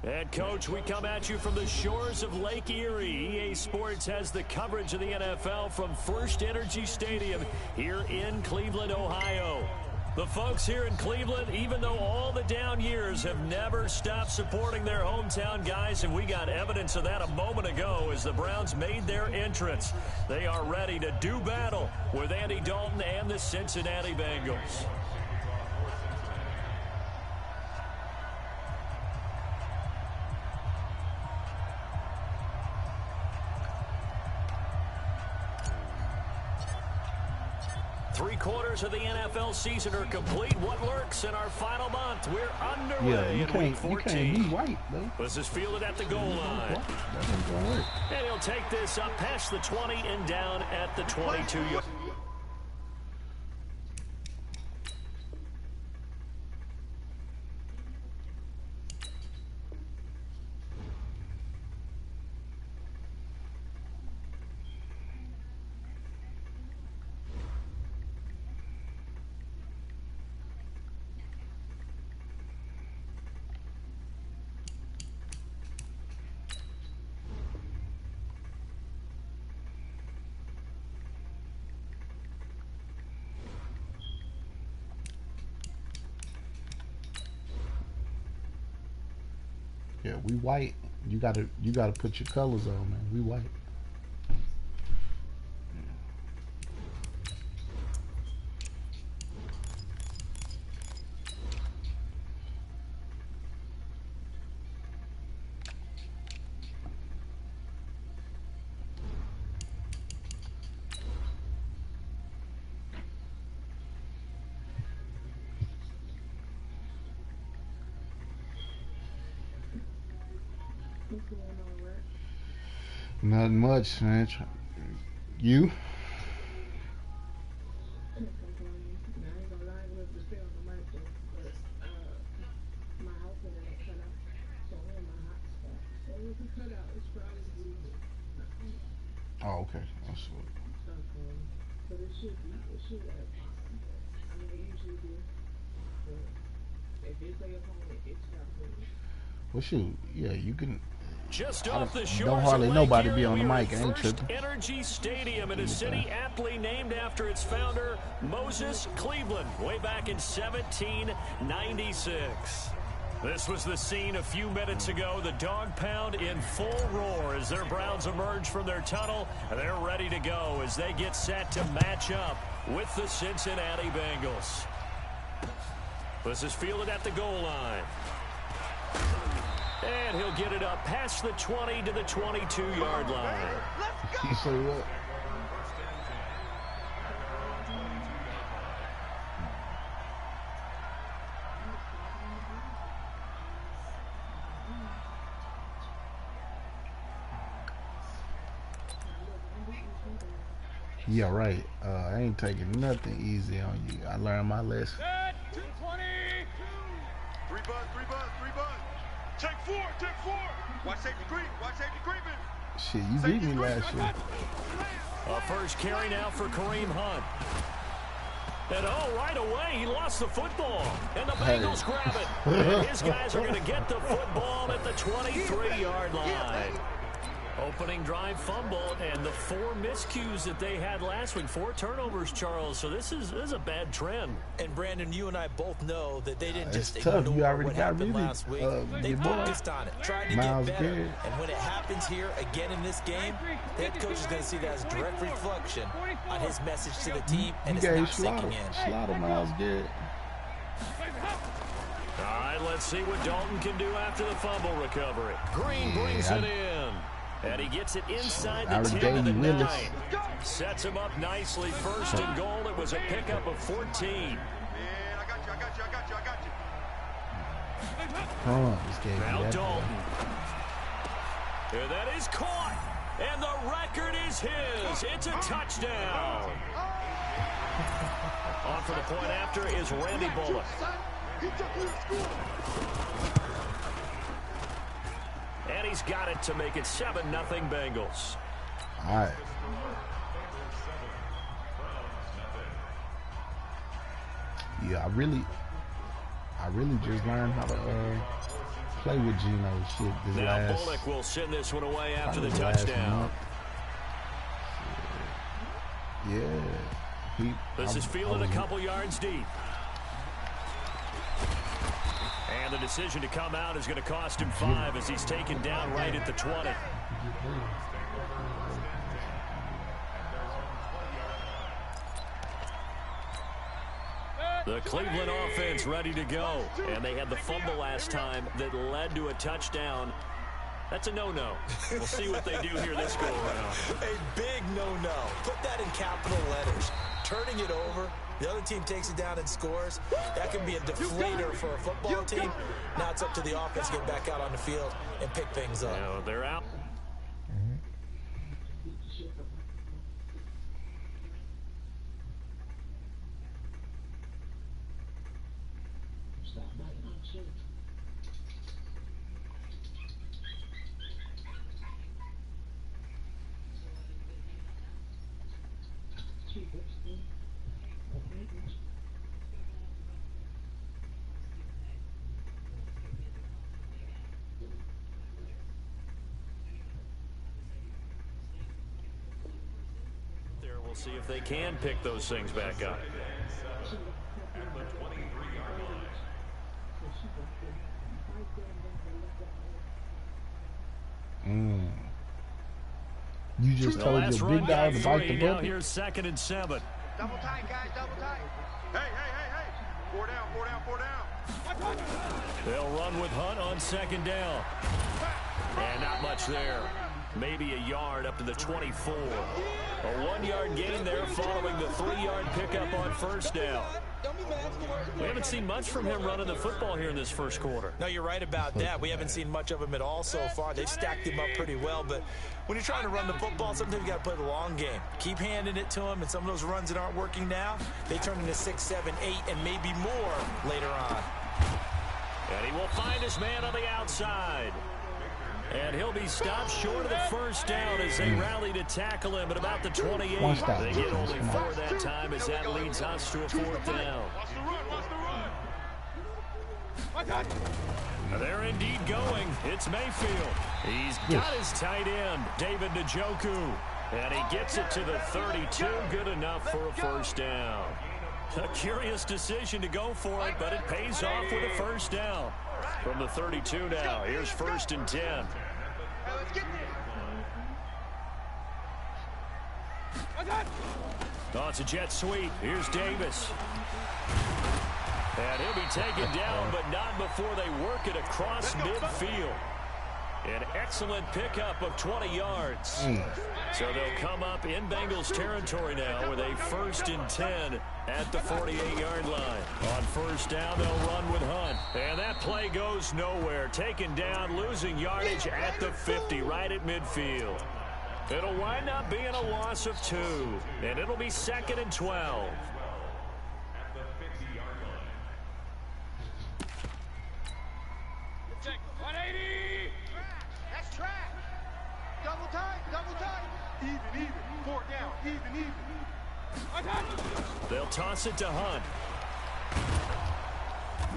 And, Coach, we come at you from the shores of Lake Erie. EA Sports has the coverage of the NFL from First Energy Stadium here in Cleveland, Ohio. The folks here in Cleveland, even though all the down years, have never stopped supporting their hometown guys, and we got evidence of that a moment ago as the Browns made their entrance. They are ready to do battle with Andy Dalton and the Cincinnati Bengals. Three-quarters of the NFL season are complete. What lurks in our final month? We're underway in Week 14. You can't be white, though. This is fielded at the goal line. And he'll take this up past the 20 and down at the 22-yard. Yeah, we white. You gotta put your colors on, man. We white. Nothing much, man. You? Oh, okay. That's what. But it should be. I mean, it usually do. If it's like a home, it's not. Well, shoot. Yeah, you can. Just off the shores don't hardly of nobody Lake be on the Erie, mic. I ain't First tripping. Energy Stadium in a city aptly named after its founder, Moses Cleveland, way back in 1796. This was the scene a few minutes ago. The dog pound in full roar as their Browns emerge from their tunnel. And they're ready to go as they get set to match up with the Cincinnati Bengals. This is fielded at the goal line. And he'll get it up past the 20 to the 22-yard line. You say what? Yeah, right. I ain't taking nothing easy on you. I learned my lesson. Set, 220. Three bud. Take four. Watch safety creeping. Shit, you beat me last year. A first carry now for Kareem Hunt. And right away, he lost the football. And the Bengals grab it. And his guys are going to get the football at the 23-yard line. Opening drive fumble, and the 4 miscues that they had last week, 4 turnovers, Charles. So this is a bad trend. And Brandon, you and I both know that they didn't just tough. You already what got happened really, last week. They focused on it, tried to Miles get better. Garrett. And when it happens here again in this game, the head coach is going to see that as a direct reflection on his message to the team, and it's not sinking in. Slaughter Miles Garrett. All right, let's see what Dalton can do after the fumble recovery. Green brings it in. And he gets it inside the 10 to the 9. Sets him up nicely. First and goal. It was a pickup of 14. Man, I got you. Now Dalton. And that is caught. And the record is his. It's a touchdown. On for the point after is Randy Bullock. And he's got it to make it 7-0 Bengals. All right. Yeah, I really just learned how to play with Geno shit this now last. Bullock will send this one away after the touchdown. Yeah. This is fielded a couple yards deep. And the decision to come out is going to cost him 5 as he's taken down right at the 20. The Cleveland offense ready to go. And they had the fumble last time that led to a touchdown. That's a no-no. We'll see what they do here this go-around. A big no-no. Put that in capital letters. Turning it over. The other team takes it down and scores. That can be a deflator for a football team. Now it's up to the offense to get back out on the field and pick things up. You know, they're out. We'll see if they can pick those things back up. You just told your big guy to bite the now bullet. here's 2nd and 7. Double tight, guys, double tight. Hey. 4 down. They'll run with Hunt on 2nd down. And not much there. Maybe a yard up to the 24. A 1-yard gain there following the 3-yard pickup on 1st down. We haven't seen much from him running the football here in this first quarter. No, you're right about that. We haven't seen much of him at all so far. They've stacked him up pretty well, but when you're trying to run the football, sometimes you got to play the long game. Keep handing it to him, and some of those runs that aren't working now, they turn into 6, 7, 8, and maybe more later on. And he will find his man on the outside. And he'll be stopped short of the 1st down as they rally to tackle him at about the 28. They get only 4 that time as that leads us to a 4th down. They're indeed going. It's Mayfield. He's got his tight end, David Njoku. And he gets it to the 32. Good enough for a 1st down. A curious decision to go for it, but it pays off with a 1st down. From the 32 now, here's 1st and 10. Oh, it's a jet sweep. Here's Davis. And he'll be taken down, but not before they work it across midfield. An excellent pickup of 20 yards. So they'll come up in Bengals territory now with a 1st and 10 at the 48-yard line. On 1st down, they'll run with Hunt. And that play goes nowhere. Taken down, losing yardage at the 50, right at midfield. It'll wind up being a loss of 2. And it'll be 2nd and 12. Even. 4 down. Even. They'll toss it to Hunt.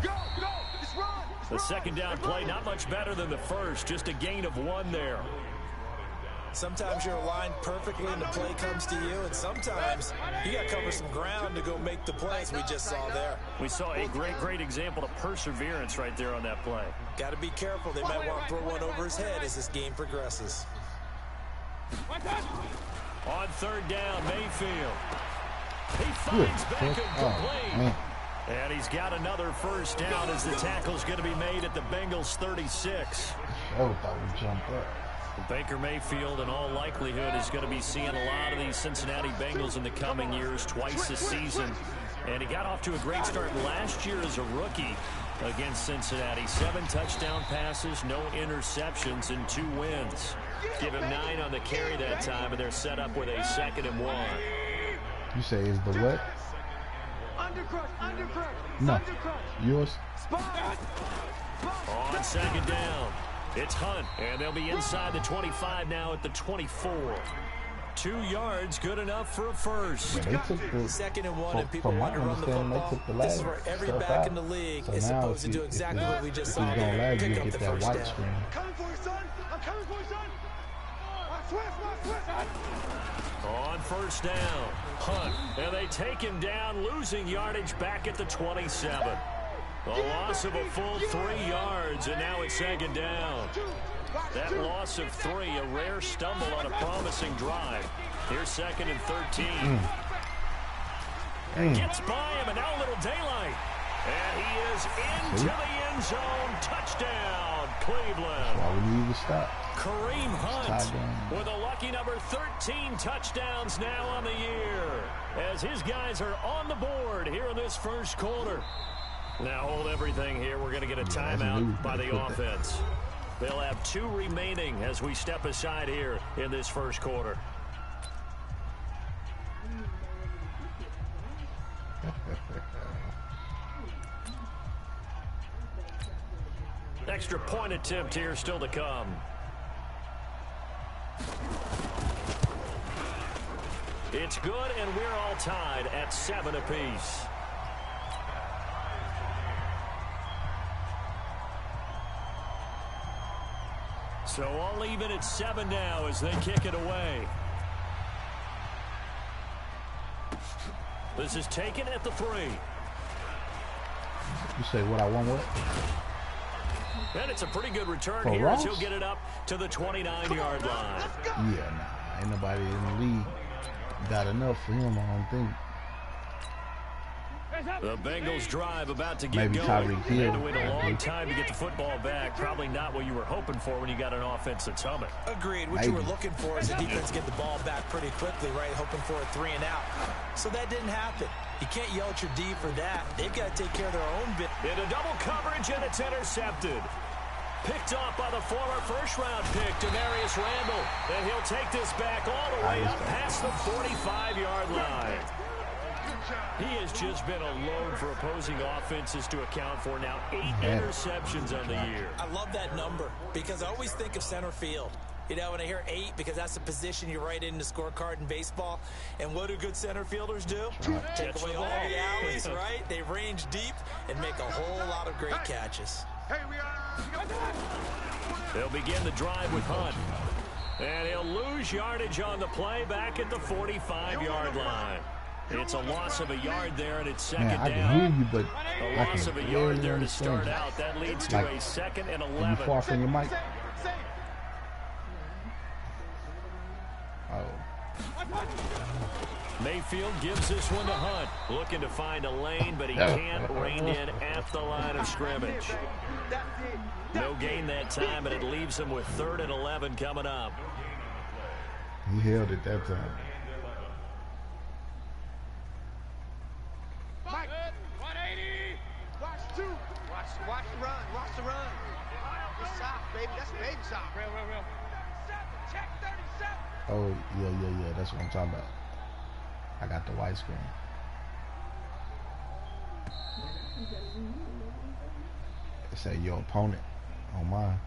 Go. Just run. The 2nd down play, not much better than the 1st. Just a gain of 1 there. Sometimes you're aligned perfectly and the play comes to you, and sometimes you got to cover some ground to go make the plays we just saw there. We saw a great example of perseverance right there on that play. Got to be careful. They might want to throw one over his head as this game progresses. On 3rd down, Mayfield. He finds Beckham complete. And he's got another 1st down as the tackle's going to be made at the Bengals 36. Oh, thought we jumped up. Baker Mayfield, in all likelihood, is going to be seeing a lot of these Cincinnati Bengals in the coming years, twice this season. And he got off to a great start last year as a rookie against Cincinnati. 7 touchdown passes, no interceptions, and 2 wins. Give him 9 on the carry that time, and they're set up with a 2nd and 1. You say is the what? Undercrush. No. Yours? On 2nd down, it's Hunt, and they'll be inside the 25 now at the 24. 2 yards, good enough for a first. Yeah, they took the, 2nd and 1, and people from my want to run the understanding, they football. took the This last is where every stuff back out. in the league So is now supposed to if do you- exactly if what we just it's saw gonna there. lag, Pick you up get the that first white down. screen. Coming for you, son. I'm coming for you, son. Switch. On first down, Hunt, and they take him down, losing yardage back at the 27. A loss of a full 3 yards, and now it's 2nd down. That loss of 3, a rare stumble on a promising drive. Here's 2nd and 13. Gets by him, and now a little daylight. And he is into the end zone. Touchdown, Cleveland. Why we need to stop? Kareem Hunt Touchdown. with a lucky number 13 touchdowns now on the year, as his guys are on the board here in this first quarter. Now hold everything here. We're going to get a timeout by the offense. They'll have 2 remaining as we step aside here in this first quarter. Extra point attempt here still to come. It's good, and we're all tied at 7 apiece. So all even at 7 now as they kick it away. This is taken at the 3. You say what I want? What? And it's a pretty good return For here Ross? as he'll get it up to the 29-yard line. Yeah, nah. Ain't nobody in the league got enough for him, I don't think. The Bengals drive about to get Maybe going. Tyreek They had to Hill. wait a long time to get the football back. Probably not what you were hoping for when you got an offense that's humming. Agreed. What you were looking for is the defense get the ball back pretty quickly, right? Hoping for a 3 and out. So that didn't happen. You can't yell at your D for that. They've got to take care of their own bit. Into double coverage, and it's intercepted. Picked off by the former first-round pick, Demarius Randall. And he'll take this back all the way up past the 45-yard line. He has just been a load for opposing offenses to account for now. 8 interceptions on the year. I love that number because I always think of center field. You know, when I hear 8, because that's the position you write in the scorecard in baseball. And what do good center fielders do? Take away all the alleys, right? They range deep and make a whole lot of great catches. Hey, we are. They'll begin the drive with Hunt. And he'll lose yardage on the play back at the 45-yard line. It's a loss of a yard there, and it's 2nd Man, I down. can hear you, but A I loss can of a barely yard there to understand. start out. That leads to Like, a 2nd and Are you 11. far from your mic? Oh. Mayfield gives this one to Hunt. Looking to find a lane, but he can't rein in at the line of scrimmage. No gain that time, but it leaves him with 3rd and 11 coming up. He held it that time. Mike. 180. Watch 2. Watch the run. Watch the run. Good stop, baby. That's a baby stop. Real. Check 37. Oh, yeah. That's what I'm talking about. I got the white screen. It say your opponent on mine.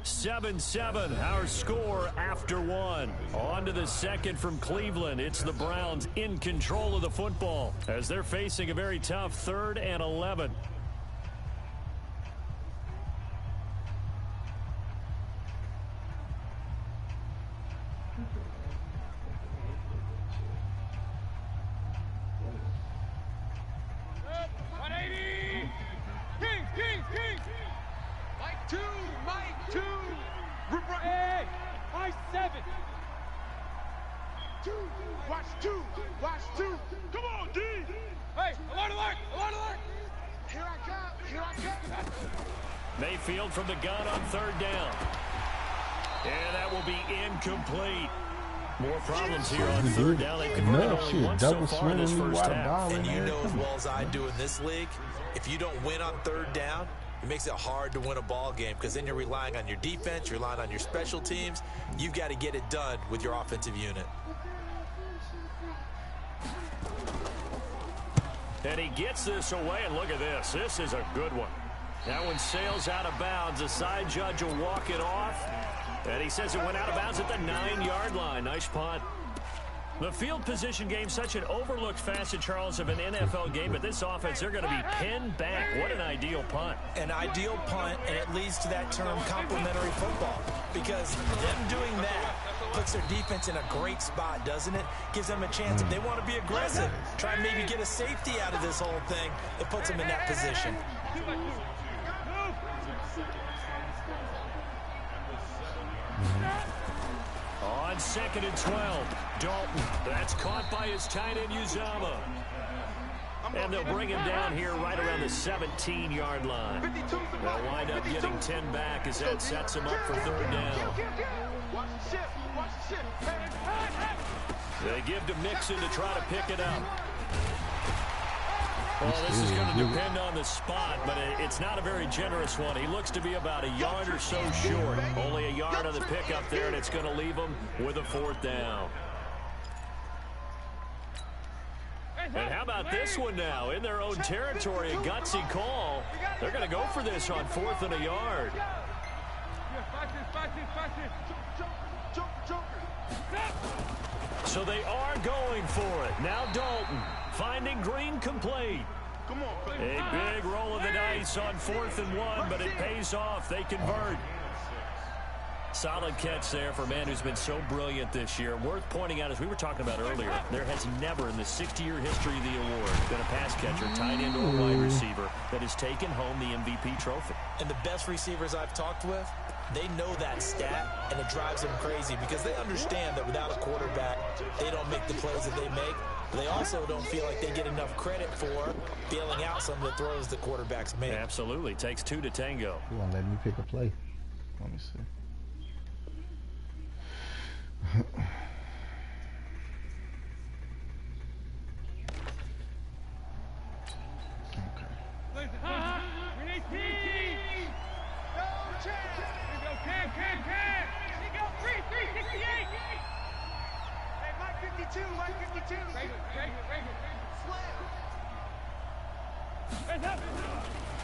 7-7, our score after 1. On to the 2nd from Cleveland. It's the Browns in control of the football as they're facing a very tough 3rd and 11. Mike 2. Hey, Mike 7. 2. Watch 2. Come on, D. Hey, alert. Here I come. Mayfield from the gun on 3rd down. And that will be incomplete. More problems here on 3rd down. They converted only once so far in this first half. And you know as well as I do in this league, if you don't win on 3rd down, it makes it hard to win a ball game because then you're relying on your defense, you're relying on your special teams. You've got to get it done with your offensive unit. And he gets this away, and look at this. This is a good one. That one sails out of bounds. The side judge will walk it off. And he says it went out of bounds at the 9-yard line. Nice punt. The field position game, such an overlooked facet, Charles, of an NFL game, but this offense, they're going to be pinned back. What an ideal punt. An ideal punt, and it leads to that term complementary football, because them doing that puts their defense in a great spot, doesn't it? Gives them a chance. If they want to be aggressive, try and maybe get a safety out of this whole thing, it puts them in that position. On 2nd and 12, Dalton. That's caught by his tight end, Uzama. And they'll bring him down here right around the 17-yard line. They'll wind up getting 10 back as that sets him up for 3rd down. They give to Mixon to try to pick it up. Well, this is going to depend on the spot, but it's not a very generous one. He looks to be about a yard or so short. Only a yard on the pickup there, and it's going to leave him with a 4th down. And how about this one now? In their own territory, a gutsy call. They're going to go for this on 4th and a yard. So they are going for it. Now Dalton finding Green complete. A big roll of the dice on 4th and 1, but it pays off. They convert. Solid catch there for a man who's been so brilliant this year. Worth pointing out, as we were talking about earlier, there has never in the 60-year history of the award been a pass catcher, tight end, or wide receiver that has taken home the MVP trophy. And the best receivers I've talked with, they know that stat, and it drives them crazy because they understand that without a quarterback, they don't make the plays that they make. But they also don't feel like they get enough credit for bailing out some of the throws the quarterbacks make. Absolutely. Takes 2 to tango. You want to let me pick a play? Let me see.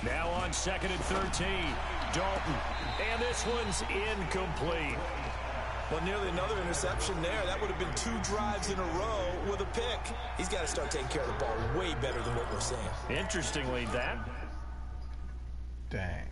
Now on 2nd and 13, Dalton. And this one's incomplete. Well, nearly another interception there. That would have been 2 drives in a row with a pick. He's got to start taking care of the ball way better than what we're seeing. Interestingly, that. Dang.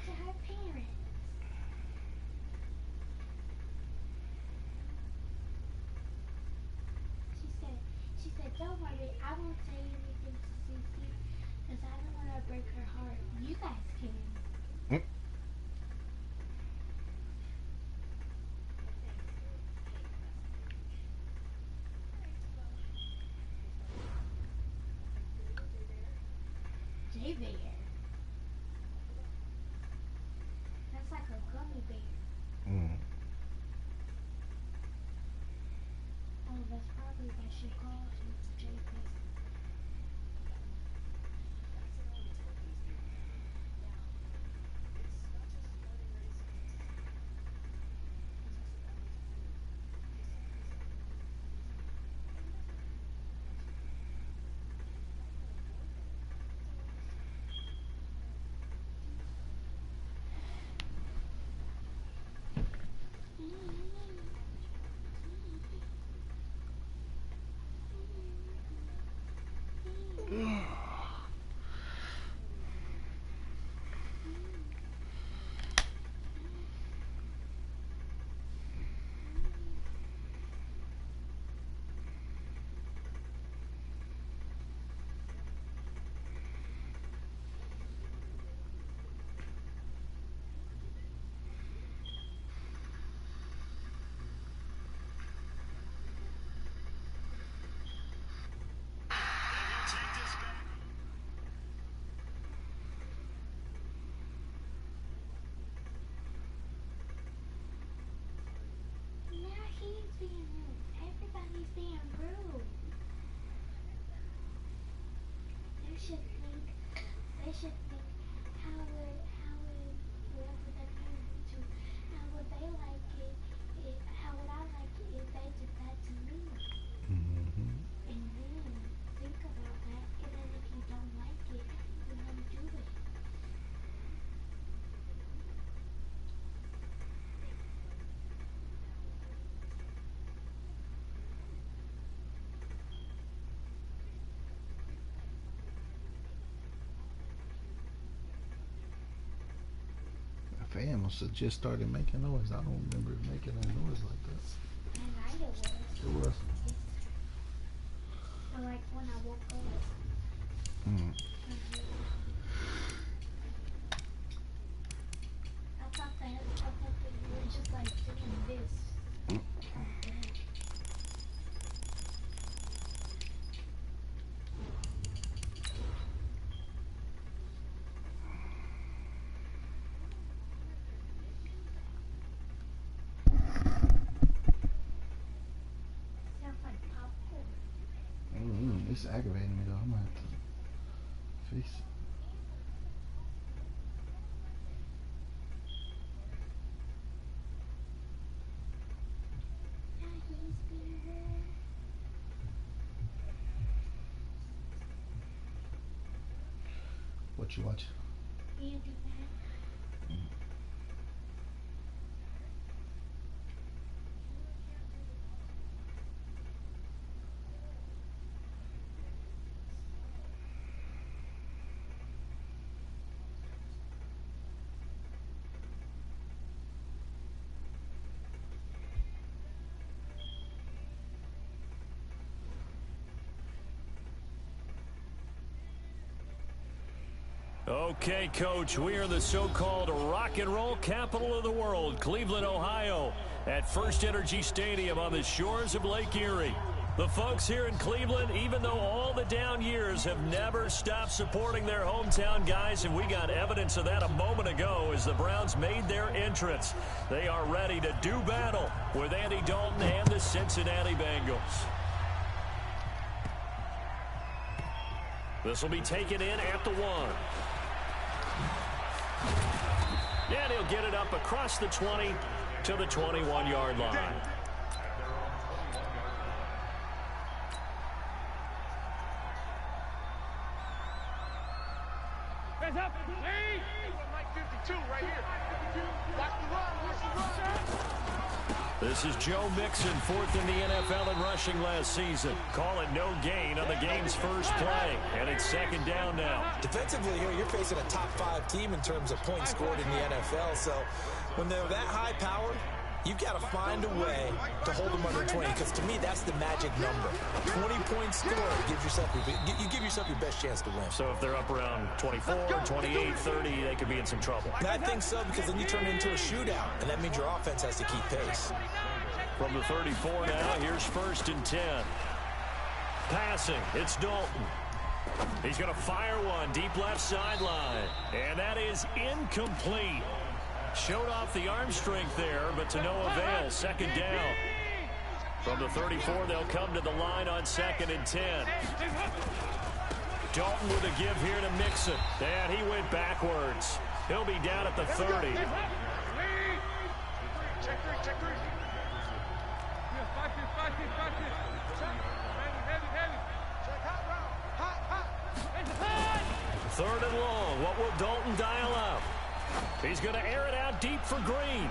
To her parents. She said, don't worry, I won't say anything to Cece because I don't want to break her heart. You guys can. J-Bear. That's like a gummy bear. Oh, that's probably what she calls him, J-Bear. fan must have just started making noise. I don't remember it making a noise like that. And I know It was. So like when I woke up. I thought that you were just like doing this. Sounds like popcorn. It's aggravating me though. I'm gonna have to fix it. What you watch? Okay, Coach, we are the so-called rock and roll capital of the world, Cleveland, Ohio, at First Energy Stadium on the shores of Lake Erie. The folks here in Cleveland, even though all the down years, have never stopped supporting their hometown guys, and we got evidence of that a moment ago as the Browns made their entrance. They are ready to do battle with Andy Dalton and the Cincinnati Bengals. This will be taken in at the 1. And he'll get it up across the 20 to the 21-yard line. Hands up, lead. Mike 52 right here. Watch the run, watch the run. This is Joe Mixon, 4th in the NFL in rushing last season. Call it no gain on the game's first play, and it's 2nd down now. Defensively here, you're facing a top 5 team in terms of points scored in the NFL, so when they're that high powered, you've got to find a way to hold them under 20, because to me, that's the magic number. 20 points scored, you give yourself your best chance to win. So if they're up around 24, 28, 30, they could be in some trouble. I think so, because then you turn it into a shootout, and that means your offense has to keep pace. From the 34 now, here's 1st and 10. Passing, it's Dalton. He's going to fire one deep left sideline, and that is incomplete. Showed off the arm strength there, but to no avail. 2nd down. From the 34, they'll come to the line on 2nd and 10. Dalton with a give here to Mixon. And he went backwards. He'll be down at the 30. Check three. 3rd and long. What will Dalton dial up? He's going to air it out deep for Green.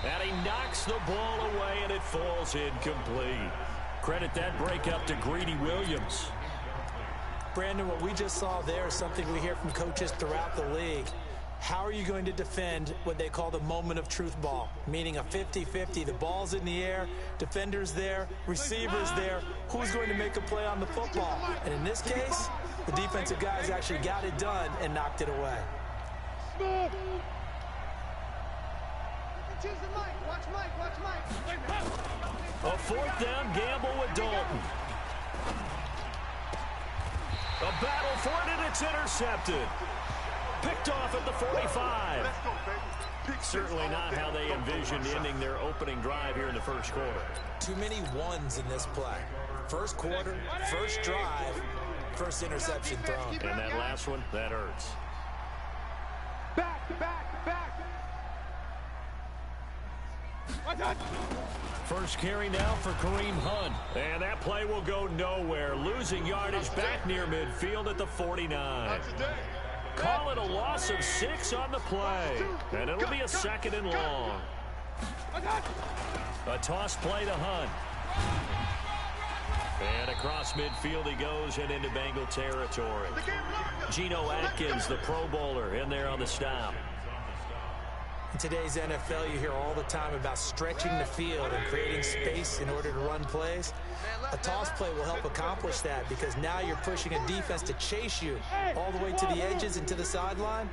And he knocks the ball away, and it falls incomplete. Credit that break up to Greedy Williams. Brandon, what we just saw there is something we hear from coaches throughout the league. How are you going to defend what they call the moment of truth ball, meaning a 50-50? The ball's in the air, defenders there, receivers there. Who's going to make a play on the football? And in this case, the defensive guys actually got it done and knocked it away. Watch Mike. A 4th down gamble with Dalton. A battle for it, and it's intercepted. Picked off at the 45. Certainly not how they envisioned ending their opening drive here in the first quarter. Too many ones in this play. First quarter, first drive, first interception thrown. And that last one, that hurts. Back. First carry now for Kareem Hunt. And that play will go nowhere. Losing yardage back near midfield at the 49. Call it a loss of 6 on the play. And it'll be a 2nd and long. A toss play to Hunt. And across midfield he goes and into Bengal territory. Geno Atkins, the Pro Bowler, in there on the stop. In today's NFL, you hear all the time about stretching the field and creating space in order to run plays. A toss play will help accomplish that because now you're pushing a defense to chase you all the way to the edges and to the sideline.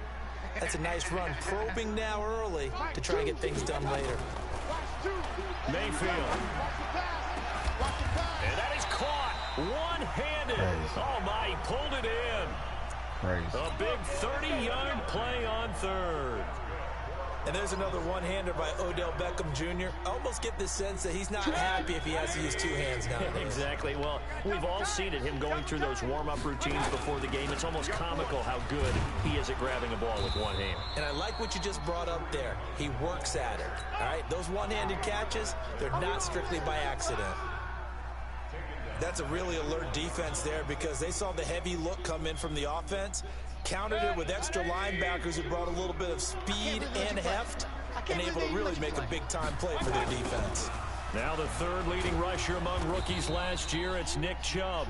That's a nice run, probing now early to try and get things done later. Mayfield. And that is caught one-handed. Oh, my, he pulled it in. A big 30-yard play on third. And there's another one-hander by Odell Beckham Jr. I almost get the sense that he's not happy if he has to use two hands now. Exactly. Well, we've all seen it, him going through those warm-up routines before the game. It's almost comical how good he is at grabbing a ball with one hand. And I like what you just brought up there. He works at it. All right, those one-handed catches, they're not strictly by accident. That's a really alert defense there because they saw the heavy look come in from the offense, countered it with extra linebackers who brought a little bit of speed and heft, and able to really make a big-time play for their defense. Now the third leading rusher among rookies last year, it's Nick Chubb.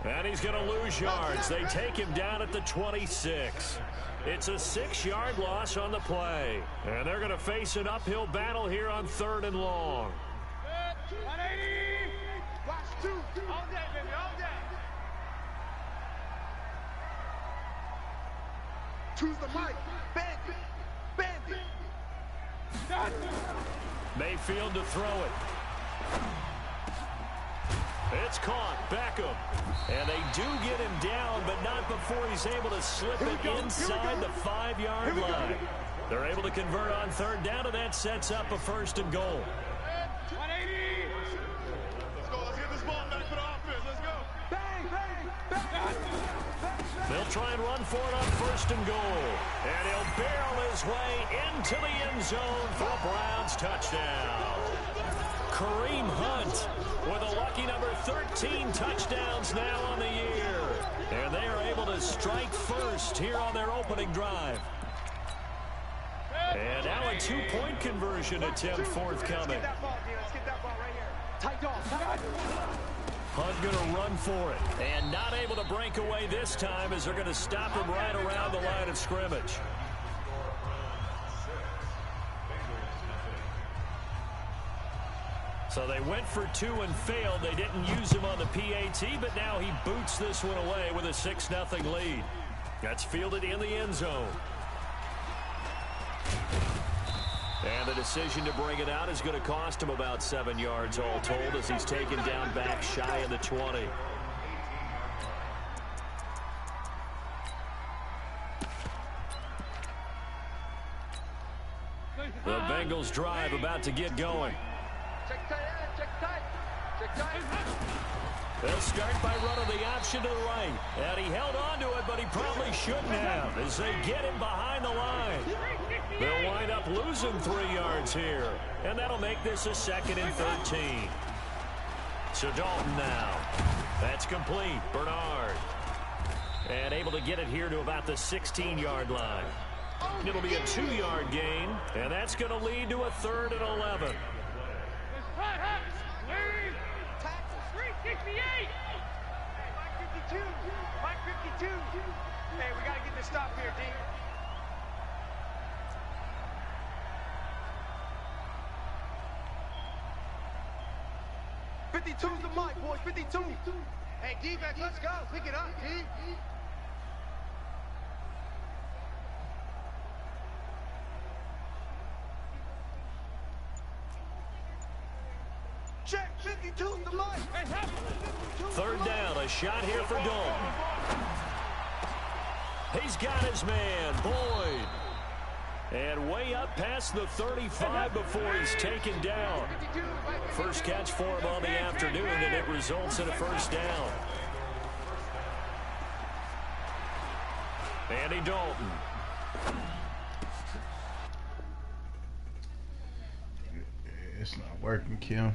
And he's going to lose yards. They take him down at the 26. It's a 6-yard loss on the play. And they're going to face an uphill battle here on 3rd and long. 180. Watch 2. All day, baby, all day. Choose the mic. Bandit. Mayfield to throw it. It's caught. Beckham. And they do get him down, but not before he's able to slip it inside the 5-yard line. They're able to convert on 3rd down, and that sets up a 1st and goal. 180. Let's go. Let's get this ball back for the offense. Let's go. Bang. They'll try and run for it on 1st and goal. And he'll barrel his way into the end zone for a Browns touchdown. Kareem Hunt with a lucky number 13 touchdowns now on the year. And they are able to strike first here on their opening drive. And now a 2-point conversion attempt forthcoming. Let's get that ball, D. Let's get that ball right here. Tight dog. Hunt going to run for it. And not able to break away this time as they're going to stop him right around the line of scrimmage. So they went for 2 and failed. They didn't use him on the PAT, but now he boots this one away with a 6-0 lead. That's fielded in the end zone. And the decision to bring it out is going to cost him about 7 yards all told as he's taken down back shy of the 20. The Bengals drive about to get going. Check tight. They'll start by running the option to the right. And he held on to it, but he probably shouldn't have as they get him behind the line. They'll wind up losing 3 yards here. And that'll make this a 2nd and 13. So Dalton now. That's complete. Bernard. And able to get it here to about the 16-yard line. It'll be a 2-yard gain. And that's going to lead to a 3rd and 11. 368. Mike 52. Hey, we got to get this stop here, D. '52's the mic, boys. 52. Hey, defense, let's go. Pick it up, D. Check, 52's the mic. 3rd down, a shot here for Dalton. He's got his man, Boyd. And way up past the 35 before he's taken down. First catch for him on the afternoon, and it results in a 1st down. Andy Dalton. It's not working, Kim.